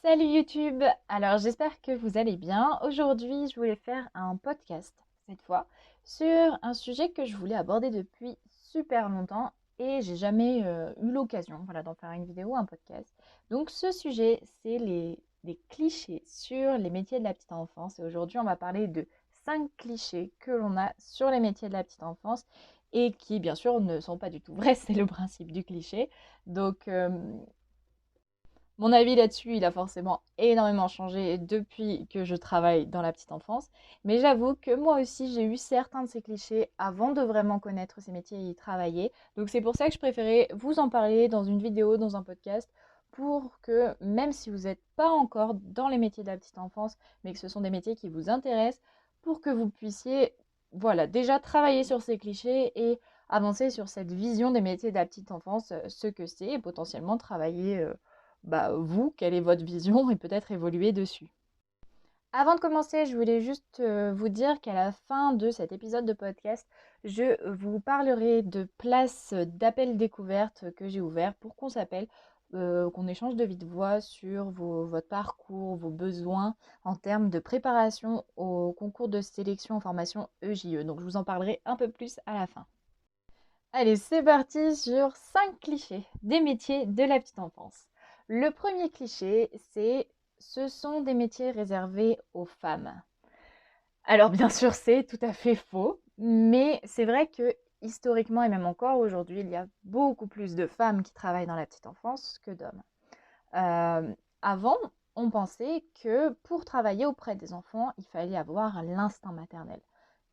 Salut YouTube! Alors j'espère que vous allez bien. Aujourd'hui, je voulais faire un podcast, cette fois, sur un sujet que je voulais aborder depuis super longtemps et j'ai jamais eu l'occasion, voilà, d'en faire une vidéo, un podcast. Donc ce sujet, c'est les clichés sur les métiers de la petite enfance. Et aujourd'hui, on va parler de 5 clichés que l'on a sur les métiers de la petite enfance et qui, bien sûr, ne sont pas du tout vrais. C'est le principe du cliché. Donc, mon avis là-dessus, il a forcément énormément changé depuis que je travaille dans la petite enfance. Mais j'avoue que moi aussi, j'ai eu certains de ces clichés avant de vraiment connaître ces métiers et y travailler. Donc c'est pour ça que je préférais vous en parler dans une vidéo, dans un podcast, pour que même si vous n'êtes pas encore dans les métiers de la petite enfance, mais que ce sont des métiers qui vous intéressent, pour que vous puissiez, voilà, déjà travailler sur ces clichés et avancer sur cette vision des métiers de la petite enfance, ce que c'est, et potentiellement travailler vous, quelle est votre vision et peut-être évoluer dessus. Avant de commencer, je voulais juste vous dire qu'à la fin de cet épisode de podcast, je vous parlerai de places d'appel découverte que j'ai ouvert pour qu'on s'appelle, qu'on échange de vive voix sur votre parcours, vos besoins en termes de préparation au concours de sélection en formation EJE. Donc je vous en parlerai un peu plus à la fin. Allez, c'est parti sur 5 clichés des métiers de la petite enfance. Le premier cliché, c'est ce sont des métiers réservés aux femmes. Alors bien sûr, c'est tout à fait faux, mais c'est vrai que historiquement et même encore aujourd'hui, il y a beaucoup plus de femmes qui travaillent dans la petite enfance que d'hommes. Avant, on pensait que pour travailler auprès des enfants, il fallait avoir l'instinct maternel,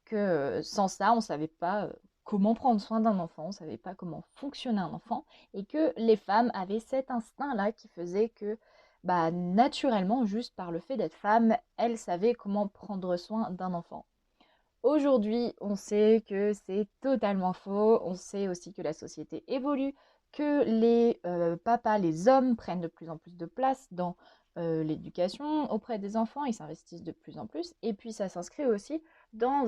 que sans ça, on ne savait pas comment prendre soin d'un enfant, on ne savait pas comment fonctionnait un enfant, et que les femmes avaient cet instinct-là qui faisait que, naturellement, juste par le fait d'être femme, elles savaient comment prendre soin d'un enfant. Aujourd'hui, on sait que c'est totalement faux, on sait aussi que la société évolue, que les papas, les hommes prennent de plus en plus de place dans l'éducation auprès des enfants, ils s'investissent de plus en plus, et puis ça s'inscrit aussi dans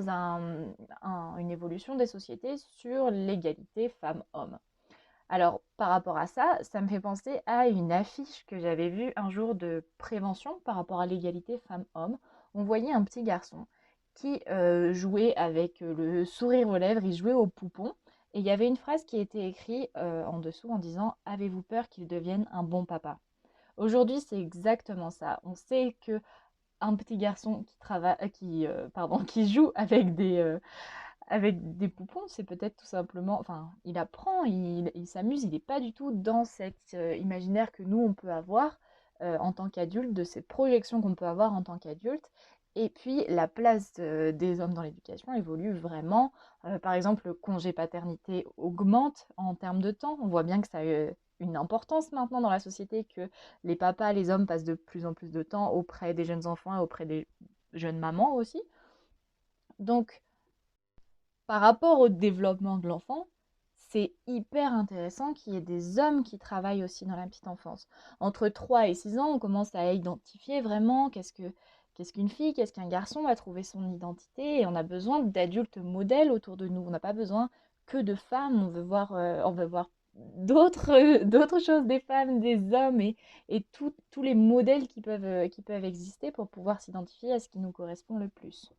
une évolution des sociétés sur l'égalité femmes-hommes. Alors, par rapport à ça, ça me fait penser à une affiche que j'avais vue un jour de prévention par rapport à l'égalité femmes-hommes. On voyait un petit garçon qui jouait avec le sourire aux lèvres, il jouait au poupon. Et il y avait une phrase qui était écrite en dessous en disant: Avez-vous peur qu'il devienne un bon papa? Aujourd'hui, c'est exactement ça. On sait que un petit garçon qui travaille, qui joue avec des poupons, c'est peut-être tout simplement, enfin, il apprend, il s'amuse, il n'est pas du tout dans cet imaginaire que nous, on peut avoir en tant qu'adulte, de ces projections qu'on peut avoir en tant qu'adulte. Et puis, la place des hommes dans l'éducation évolue vraiment. Par exemple, le congé paternité augmente en termes de temps. On voit bien que ça a une importance maintenant dans la société, que les papas, les hommes passent de plus en plus de temps auprès des jeunes enfants et auprès des jeunes mamans aussi. Donc, par rapport au développement de l'enfant, c'est hyper intéressant qu'il y ait des hommes qui travaillent aussi dans la petite enfance. Entre 3 et 6 ans, on commence à identifier vraiment qu'est-ce qu'une fille, qu'est-ce qu'un garçon, va trouver son identité et on a besoin d'adultes modèles autour de nous. On n'a pas besoin que de femmes, on veut voir d'autres choses, des femmes, des hommes et tous les modèles qui peuvent exister pour pouvoir s'identifier à ce qui nous correspond le plus.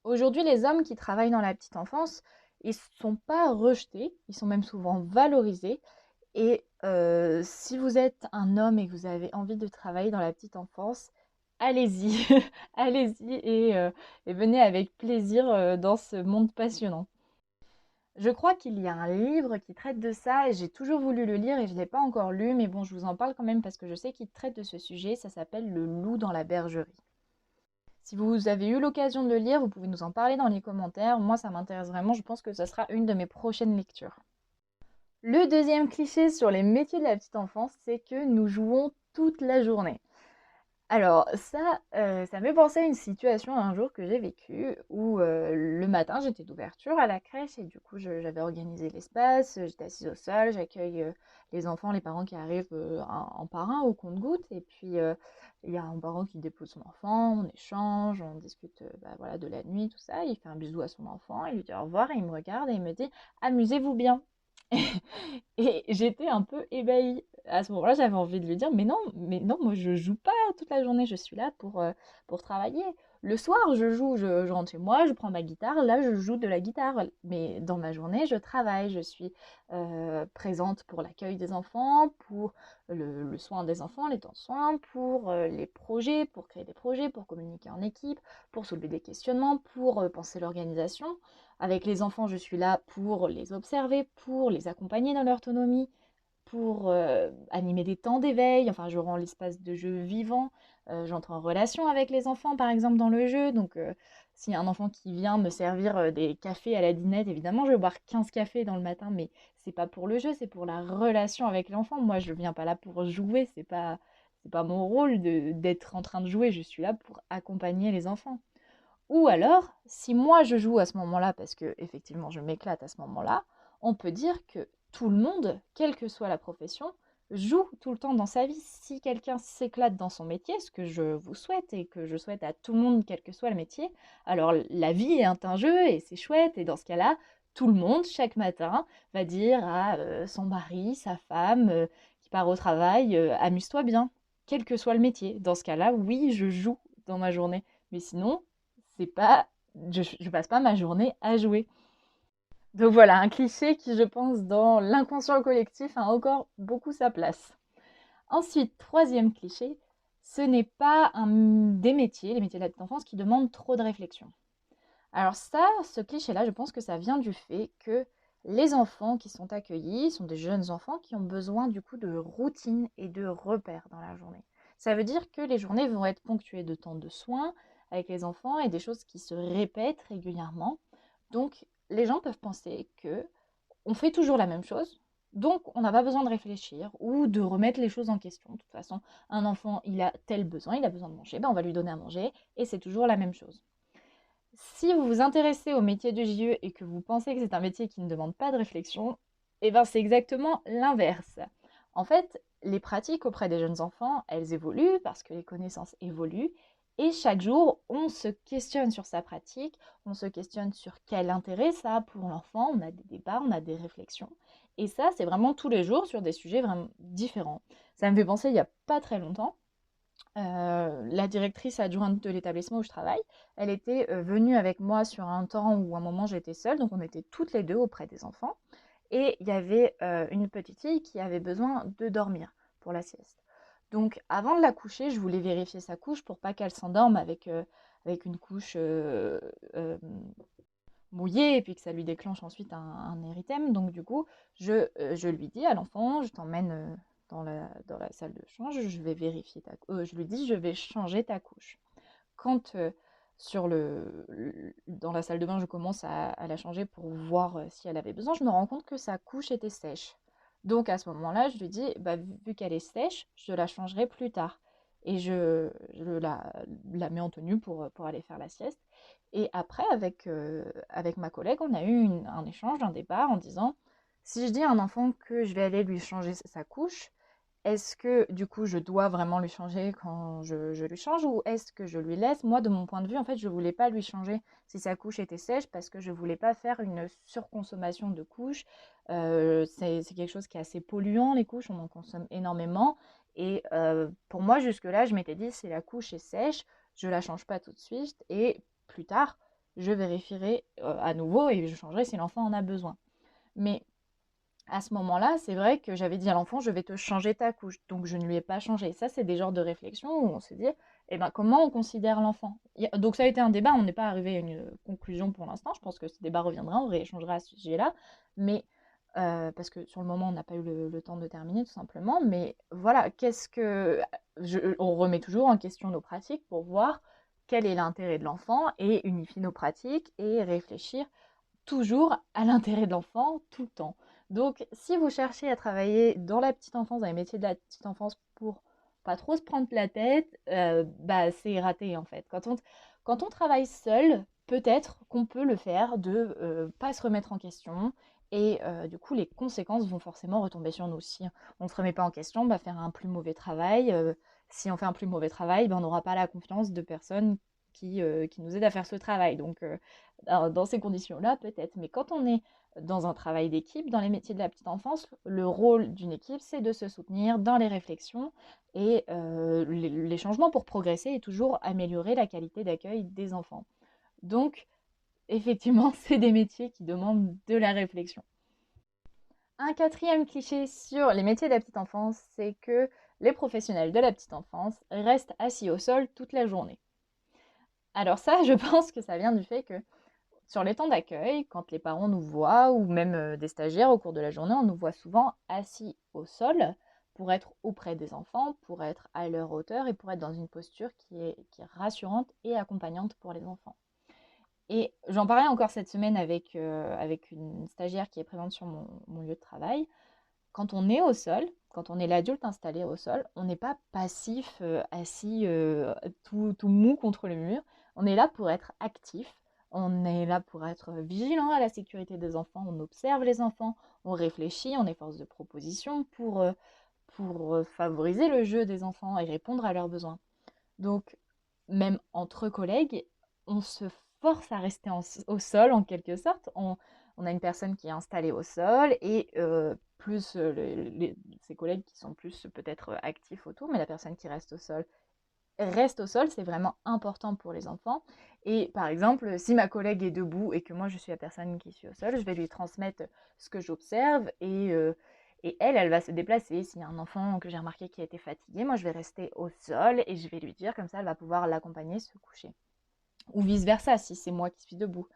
Aujourd'hui, les hommes qui travaillent dans la petite enfance, ils ne sont pas rejetés, ils sont même souvent valorisés. Et si vous êtes un homme et que vous avez envie de travailler dans la petite enfance, allez-y, allez-y et venez avec plaisir dans ce monde passionnant. Je crois qu'il y a un livre qui traite de ça et j'ai toujours voulu le lire et je ne l'ai pas encore lu, mais bon, je vous en parle quand même parce que je sais qu'il traite de ce sujet. Ça s'appelle Le loup dans la bergerie. Si vous avez eu l'occasion de le lire, vous pouvez nous en parler dans les commentaires. Moi, ça m'intéresse vraiment. Je pense que ça sera une de mes prochaines lectures. Le deuxième cliché sur les métiers de la petite enfance, c'est que nous jouons toute la journée. Alors ça me fait penser à une situation un jour que j'ai vécue où le matin j'étais d'ouverture à la crèche et du coup j'avais organisé l'espace, j'étais assise au sol, j'accueille les enfants, les parents qui arrivent un par un au compte-gouttes et puis il y a un parent qui dépose son enfant, on échange, on discute voilà, de la nuit, tout ça, il fait un bisou à son enfant, il lui dit au revoir et il me regarde et il me dit amusez-vous bien. Et j'étais un peu ébahie. À ce moment-là, j'avais envie de lui dire: mais non, moi je joue pas toute la journée, je suis là pour travailler. Le soir, je joue, je rentre chez moi, je prends ma guitare, là je joue de la guitare. Mais dans ma journée, je travaille, je suis présente pour l'accueil des enfants, pour le soin des enfants, les temps de soins, pour les projets, pour créer des projets, pour communiquer en équipe, pour soulever des questionnements, pour penser l'organisation. Avec les enfants, je suis là pour les observer, pour les accompagner dans leur autonomie, pour animer des temps d'éveil. Enfin, je rends l'espace de jeu vivant. J'entre en relation avec les enfants, par exemple, dans le jeu. Donc, s'il y a un enfant qui vient me servir des cafés à la dinette, évidemment, je vais boire 15 cafés dans le matin, mais c'est pas pour le jeu, c'est pour la relation avec l'enfant. Moi, je viens pas là pour jouer, c'est pas mon rôle d'être en train de jouer, je suis là pour accompagner les enfants. Ou alors, si moi je joue à ce moment-là, parce que effectivement je m'éclate à ce moment-là, on peut dire que tout le monde, quelle que soit la profession, joue tout le temps dans sa vie. Si quelqu'un s'éclate dans son métier, ce que je vous souhaite et que je souhaite à tout le monde, quel que soit le métier, alors la vie est un jeu et c'est chouette. Et dans ce cas-là, tout le monde, chaque matin, va dire à son mari, sa femme, qui part au travail, amuse-toi bien, quel que soit le métier. Dans ce cas-là, oui, je joue dans ma journée. Mais sinon, c'est pas, je passe pas ma journée à jouer. Donc voilà, un cliché qui, je pense, dans l'inconscient collectif, a encore beaucoup sa place. Ensuite, troisième cliché, ce n'est pas des métiers, les métiers de la petite enfance, qui demandent trop de réflexion. Alors ça, ce cliché-là, je pense que ça vient du fait que les enfants qui sont accueillis sont des jeunes enfants qui ont besoin du coup de routine et de repères dans la journée. Ça veut dire que les journées vont être ponctuées de temps de soins avec les enfants et des choses qui se répètent régulièrement. Donc les gens peuvent penser que on fait toujours la même chose, donc on n'a pas besoin de réfléchir ou de remettre les choses en question. De toute façon, un enfant, il a tel besoin, il a besoin de manger, ben on va lui donner à manger et c'est toujours la même chose. Si vous vous intéressez au métier de JE et que vous pensez que c'est un métier qui ne demande pas de réflexion, eh ben c'est exactement l'inverse. En fait, les pratiques auprès des jeunes enfants, elles évoluent parce que les connaissances évoluent et chaque jour, on se questionne sur sa pratique, on se questionne sur quel intérêt ça a pour l'enfant, on a des débats, on a des réflexions. Et ça, c'est vraiment tous les jours sur des sujets vraiment différents. Ça me fait penser il n'y a pas très longtemps, la directrice adjointe de l'établissement où je travaille, elle était venue avec moi sur un temps où à un moment j'étais seule, donc on était toutes les deux auprès des enfants, et il y avait une petite fille qui avait besoin de dormir pour la sieste. Donc avant de la coucher, je voulais vérifier sa couche pour pas qu'elle s'endorme avec une couche mouillée et puis que ça lui déclenche ensuite un érythème. Donc du coup, je lui dis à l'enfant, je t'emmène dans la salle de change, je vais vérifier je lui dis, je vais changer ta couche. Quand dans la salle de bain, je commence à la changer pour voir si elle avait besoin, je me rends compte que sa couche était sèche. Donc à ce moment-là, je lui dis, bah, vu qu'elle est sèche, je la changerai plus tard. Et la mets en tenue pour aller faire la sieste. Et après, avec ma collègue, on a eu un échange, un débat en disant, si je dis à un enfant que je vais aller lui changer sa couche, est-ce que du coup je dois vraiment lui changer quand je lui change ou est-ce que je lui laisse? Moi, de mon point de vue, en fait, je voulais pas lui changer si sa couche était sèche parce que je voulais pas faire une surconsommation de couches. C'est quelque chose qui est assez polluant, les couches, on en consomme énormément. Et pour moi, jusque-là, je m'étais dit, si la couche est sèche, je la change pas tout de suite et plus tard, je vérifierai à nouveau et je changerai si l'enfant en a besoin. Mais à ce moment-là, c'est vrai que j'avais dit à l'enfant, je vais te changer ta couche. Donc je ne lui ai pas changé. Ça, c'est des genres de réflexions où on se dit, eh ben, comment on considère l'enfant? Donc ça a été un débat, on n'est pas arrivé à une conclusion pour l'instant. Je pense que ce débat reviendra, on rééchangera à ce sujet-là. Mais parce que sur le moment, on n'a pas eu le temps de terminer, tout simplement. Mais voilà, on remet toujours en question nos pratiques pour voir quel est l'intérêt de l'enfant et unifier nos pratiques et réfléchir toujours à l'intérêt de l'enfant tout le temps. Donc, si vous cherchez à travailler dans la petite enfance, dans les métiers de la petite enfance pour pas trop se prendre la tête, bah c'est raté en fait. Quand on travaille seul, peut-être qu'on peut le faire de pas se remettre en question et du coup les conséquences vont forcément retomber sur nous. Si on ne se remet pas en question, bah faire un plus mauvais travail. Si on fait un plus mauvais travail, bah, on n'aura pas la confiance de personnes qui nous aident à faire ce travail. Donc dans ces conditions-là, peut-être. Mais quand on est dans un travail d'équipe, dans les métiers de la petite enfance, le rôle d'une équipe, c'est de se soutenir dans les réflexions et les changements pour progresser et toujours améliorer la qualité d'accueil des enfants. Donc, effectivement, c'est des métiers qui demandent de la réflexion. Un quatrième cliché sur les métiers de la petite enfance, c'est que les professionnels de la petite enfance restent assis au sol toute la journée. Alors ça, je pense que ça vient du fait que sur les temps d'accueil, quand les parents nous voient, ou même des stagiaires au cours de la journée, on nous voit souvent assis au sol pour être auprès des enfants, pour être à leur hauteur et pour être dans une posture qui est rassurante et accompagnante pour les enfants. Et j'en parlais encore cette semaine avec une stagiaire qui est présente sur mon lieu de travail. Quand on est au sol, quand on est l'adulte installé au sol, on n'est pas passif, assis, tout mou contre le mur. On est là pour être actif, on est là pour être vigilant à la sécurité des enfants, on observe les enfants, on réfléchit, on est force de proposition pour favoriser le jeu des enfants et répondre à leurs besoins. Donc, même entre collègues, on se force à rester au sol en quelque sorte. On a une personne qui est installée au sol et plus ses collègues qui sont plus peut-être actifs autour, mais la personne qui reste au sol, c'est vraiment important pour les enfants. Et par exemple, si ma collègue est debout et que moi je suis la personne qui suis au sol, je vais lui transmettre ce que j'observe et elle va se déplacer. S'il y a un enfant que j'ai remarqué qui a été fatigué, moi je vais rester au sol et je vais lui dire, comme ça elle va pouvoir l'accompagner, se coucher. Ou vice-versa, si c'est moi qui suis debout.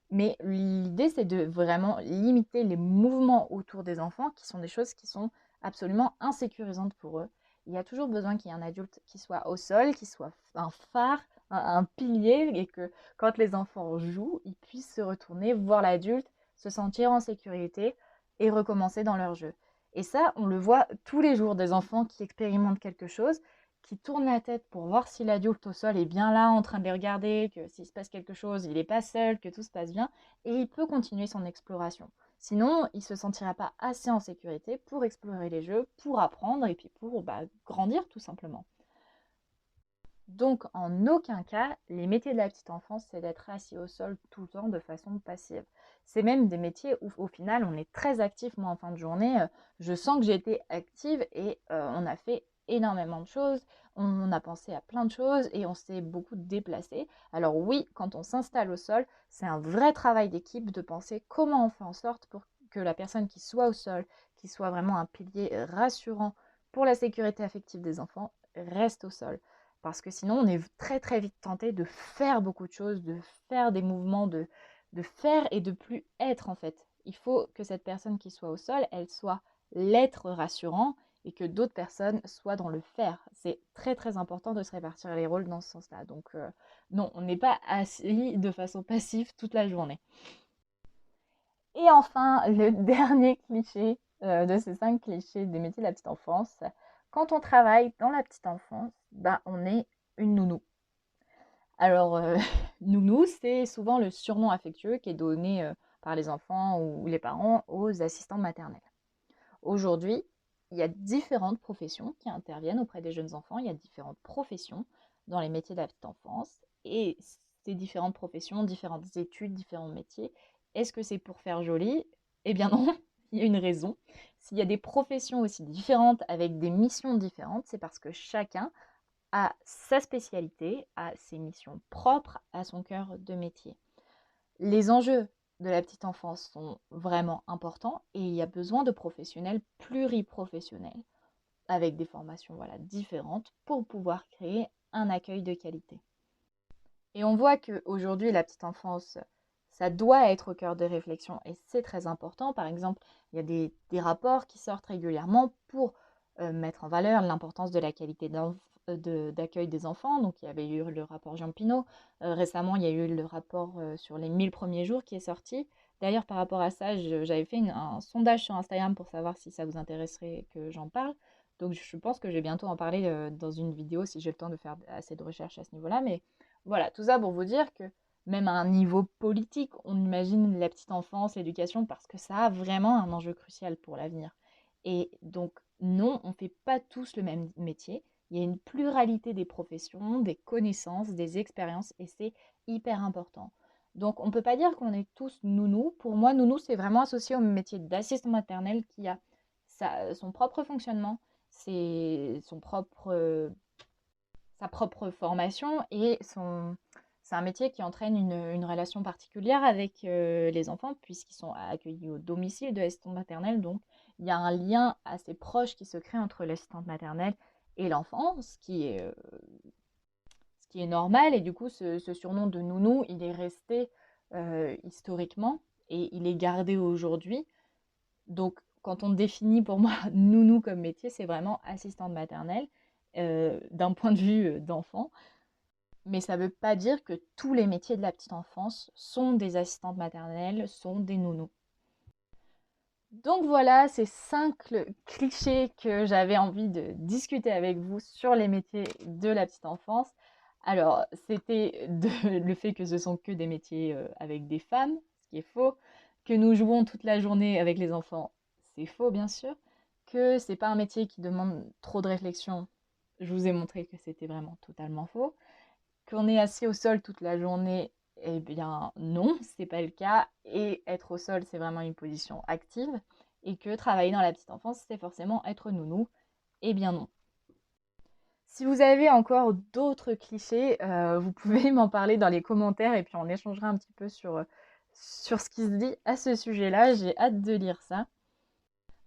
Mais l'idée, c'est de vraiment limiter les mouvements autour des enfants, qui sont des choses qui sont absolument insécurisantes pour eux. Il y a toujours besoin qu'il y ait un adulte qui soit au sol, qui soit un phare, un pilier, et que quand les enfants jouent, ils puissent se retourner, voir l'adulte, se sentir en sécurité et recommencer dans leur jeu. Et ça, on le voit tous les jours, des enfants qui expérimentent quelque chose, qui tourne la tête pour voir si l'adulte au sol est bien là en train de les regarder, que s'il se passe quelque chose, il n'est pas seul, que tout se passe bien, et il peut continuer son exploration. Sinon, il ne se sentira pas assez en sécurité pour explorer les jeux, pour apprendre et puis pour grandir tout simplement. Donc, en aucun cas, les métiers de la petite enfance, c'est d'être assis au sol tout le temps de façon passive. C'est même des métiers où, au final, on est très actif. Moi, en fin de journée, je sens que j'ai été active et on a fait énormément de choses. On a pensé à plein de choses et on s'est beaucoup déplacé. Alors oui, quand on s'installe au sol, c'est un vrai travail d'équipe de penser comment on fait en sorte pour que la personne qui soit au sol, qui soit vraiment un pilier rassurant pour la sécurité affective des enfants, reste au sol. Parce que sinon, on est très très vite tenté de faire beaucoup de choses, de faire des mouvements, de faire et de plus être en fait. Il faut que cette personne qui soit au sol, elle soit l'être rassurant et que d'autres personnes soient dans le faire. C'est très très important de se répartir les rôles dans ce sens-là. Donc non, on n'est pas assis de façon passive toute la journée. Et enfin, le dernier cliché de ces 5 clichés des métiers de la petite enfance, quand on travaille dans la petite enfance, ben, on est une nounou. Alors, nounou, c'est souvent le surnom affectueux qui est donné par les enfants ou les parents aux assistants maternels. Aujourd'hui, il y a différentes professions qui interviennent auprès des jeunes enfants. Il y a différentes professions dans les métiers de la petite enfance. Et ces différentes professions, différentes études, différents métiers, est-ce que c'est pour faire joli? Eh bien non, il y a une raison. S'il y a des professions aussi différentes avec des missions différentes, c'est parce que chacun a sa spécialité, a ses missions propres à son cœur de métier. Les enjeux de la petite enfance sont vraiment importants et il y a besoin de professionnels pluriprofessionnels avec des formations différentes pour pouvoir créer un accueil de qualité. Et on voit qu'aujourd'hui, la petite enfance, ça doit être au cœur des réflexions et c'est très important. Par exemple, il y a des rapports qui sortent régulièrement pour mettre en valeur l'importance de la qualité d'accueil des enfants. Donc, il y avait eu le rapport Jean Pinot. Récemment, il y a eu le rapport sur les 1000 premiers jours qui est sorti. D'ailleurs, par rapport à ça, j'avais fait un sondage sur Instagram pour savoir si ça vous intéresserait que j'en parle. Donc, je pense que je vais bientôt en parler dans une vidéo si j'ai le temps de faire assez de recherches à ce niveau-là. Mais voilà, tout ça pour vous dire que même à un niveau politique, on imagine la petite enfance, l'éducation, parce que ça a vraiment un enjeu crucial pour l'avenir. Et donc, non, on ne fait pas tous le même métier. Il y a une pluralité des professions, des connaissances, des expériences, et c'est hyper important. Donc on ne peut pas dire qu'on est tous nounou. Pour moi, nounou, c'est vraiment associé au métier d'assistant maternel qui a son propre fonctionnement, sa propre formation et c'est un métier qui entraîne une relation particulière avec les enfants puisqu'ils sont accueillis au domicile de l'assistante maternelle. Donc, il y a un lien assez proche qui se crée entre l'assistante maternelle et l'enfant, ce qui est normal. Et du coup, ce surnom de nounou, il est resté historiquement et il est gardé aujourd'hui. Donc, quand on définit pour moi nounou comme métier, c'est vraiment assistante maternelle d'un point de vue d'enfant. Mais ça ne veut pas dire que tous les métiers de la petite enfance sont des assistantes maternelles, sont des nounous. Donc voilà, ces 5 clichés que j'avais envie de discuter avec vous sur les métiers de la petite enfance. Alors, c'était le fait que ce sont que des métiers avec des femmes, ce qui est faux, que nous jouons toute la journée avec les enfants, c'est faux bien sûr, que c'est pas un métier qui demande trop de réflexion, je vous ai montré que c'était vraiment totalement faux, qu'on est assis au sol toute la journée, eh bien non, c'est pas le cas. Et être au sol, c'est vraiment une position active. Et que travailler dans la petite enfance, c'est forcément être nounou. Eh bien non. Si vous avez encore d'autres clichés, vous pouvez m'en parler dans les commentaires et puis on échangera un petit peu sur ce qui se dit à ce sujet-là. J'ai hâte de lire ça.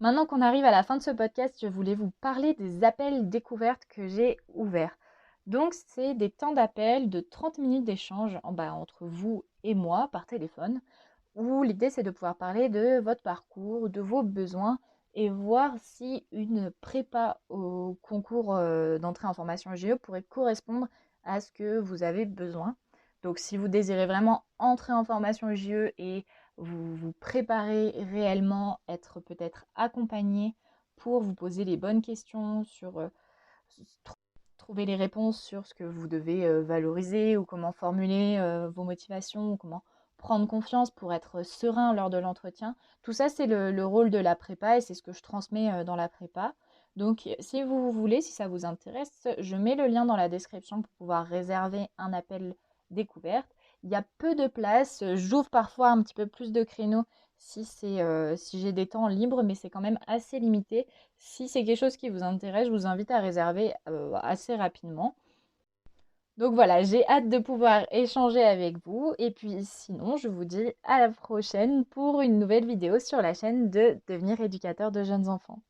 Maintenant qu'on arrive à la fin de ce podcast, je voulais vous parler des appels découvertes que j'ai ouverts. Donc, c'est des temps d'appel de 30 minutes d'échange entre vous et moi par téléphone, où l'idée c'est de pouvoir parler de votre parcours, de vos besoins et voir si une prépa au concours d'entrée en formation GE pourrait correspondre à ce que vous avez besoin. Donc, si vous désirez vraiment entrer en formation GE et vous vous préparez réellement, être peut-être accompagné pour vous poser les bonnes questions sur trouver les réponses sur ce que vous devez valoriser ou comment formuler vos motivations ou comment prendre confiance pour être serein lors de l'entretien. Tout ça, c'est le rôle de la prépa et c'est ce que je transmets dans la prépa. Donc, si vous voulez, si ça vous intéresse, je mets le lien dans la description pour pouvoir réserver un appel découverte. Il y a peu de place. J'ouvre parfois un petit peu plus de créneaux si j'ai des temps libres, mais c'est quand même assez limité. Si c'est quelque chose qui vous intéresse, je vous invite à réserver assez rapidement. Donc voilà, j'ai hâte de pouvoir échanger avec vous. Et puis sinon, je vous dis à la prochaine pour une nouvelle vidéo sur la chaîne de Devenir éducateur de jeunes enfants.